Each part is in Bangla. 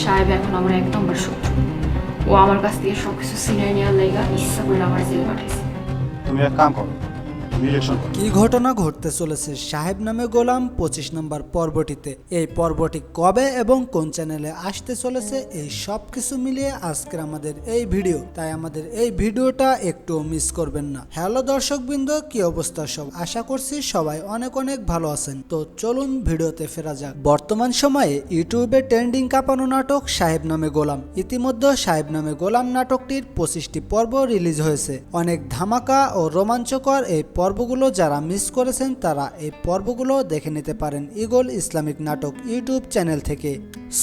সাহেব এখন আমার এক নম্বর শত্রু। ও আমার কাছ থেকে সবকিছু ছিনিয়ে নেওয়ার লেগা ইচ্ছা করে আমার জেল পাঠাইছে। তুমি এক কাম করো, তুমি ইলেকশন করো। কি ঘটনা ঘটতে চলেছে সাহেব নামে গোলাম 25 নম্বর পর্বটিতে? এই পর্বটি কবে এবং কোন চ্যানেলে আসতে চলেছে, এই সব কিছু মিলিয়ে আজকের আমাদের এই ভিডিও। তাই আমাদের এই ভিডিওটা একটু মিস করবেন না। হ্যালো দর্শকবৃন্দ, কি অবস্থা সব? আশা করছি সবাই অনেক অনেক ভালো আছেন। তো চলুন ভিডিওতে ফেরা যাক। বর্তমান সময়ে ইউটিউবে ট্রেন্ডিং কাঁপানো নাটক সাহেব নামে গোলাম। ইতিমধ্যে সাহেব নামে গোলাম নাটকটির 25টি পর্ব রিলিজ হয়েছে। অনেক ধামাকা ও রোমাঞ্চকর এই পর্বগুলো যারা মিস করেছেন তারা এই পর্বগুলো দেখে নিতে পারেন ঈগল ইসলামিক নাটক ইউটিউব চ্যানেল থেকে।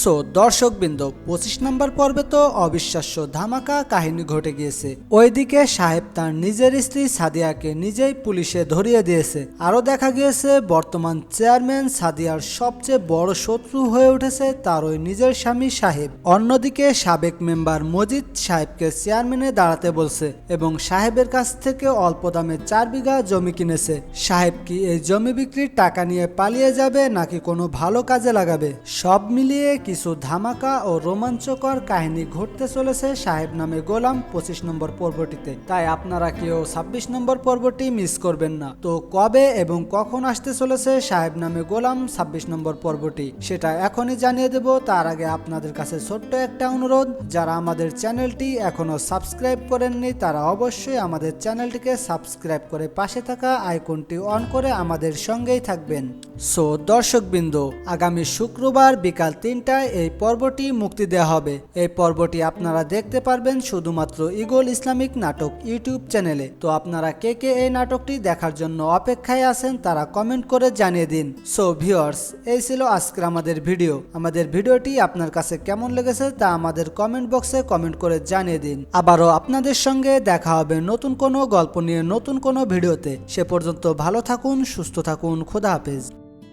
সো দর্শকবৃন্দ, 25 নম্বর পর্বে তো অবিশ্বাস্য ধামাকা কাহিনী ঘটে গিয়েছে। ওইদিকে সাহেব তার নিজের স্ত্রী সাদিয়াকে নিজেই পুলিশে ধরিয়ে দিয়েছে। আরো দেখা গিয়েছে বর্তমান চেয়ারম্যান সাদিয়ার সবচেয়ে বড় শত্রু হয়ে উঠেছে তার ওই নিজের স্বামী সাহেব। অন্যদিকে সাবেক মেম্বার মজিদ সাহেবকে চেয়ারম্যানে দাঁড়াতে বলছে এবং সাহেবের কাছ থেকে অল্প দামে 4 বিঘা জমি কিনেছে। সাহেব কি এই জমি বিক্রির টাকা নিয়ে পালিয়ে যাবে নাকি কোনো ভালো কাজে লাগাবে? সব মিলিয়ে কিছু ধামাকা ও রোমাঞ্চকর কাহিনী ঘটতে চলেছে সাহেব নামে গোলাম 25 নম্বর পর্বটিতে। তাই আপনারা কেউ 26 নম্বর পর্বটি মিস করবেন না। তো কবে এবং কখন আসতে চলেছে সাহেব নামে গোলাম 26 নম্বর পর্বটি, সেটা এখনই জানিয়ে দেব। তার আগে আপনাদের কাছে ছোট্ট একটা অনুরোধ, যারা আমাদের চ্যানেলটি এখনো সাবস্ক্রাইব করেননি তারা অবশ্যই আমাদের চ্যানেলটিকে সাবস্ক্রাইব করে পাশে থাকা আইকনটি অন করে আমাদের সঙ্গেই থাকবেন। সো দর্শকবৃন্দ, আগামী শুক্রবার বিকাল 3টায় এই পর্বটি মুক্তি দেওয়া হবে। এই পর্বটি আপনারা দেখতে পারবেন শুধুমাত্র ঈগল ইসলামিক নাটক ইউটিউব চ্যানেলে। তো আপনারা কে কে এই নাটকটি দেখার জন্য অপেক্ষায় আছেন তারা কমেন্ট করে জানিয়ে দিন। সো ভিউয়ার্স, এই ছিল আজকের আমাদের ভিডিও। আমাদের ভিডিওটি আপনার কাছে কেমন লেগেছে তা আমাদের কমেন্ট বক্সে কমেন্ট করে জানিয়ে দিন। আবারও আপনাদের সঙ্গে দেখা হবে নতুন কোনো গল্প নিয়ে নতুন কোনো ভিডিওতে। সে পর্যন্ত ভালো থাকুন, সুস্থ থাকুন, খোদা হাফেজ।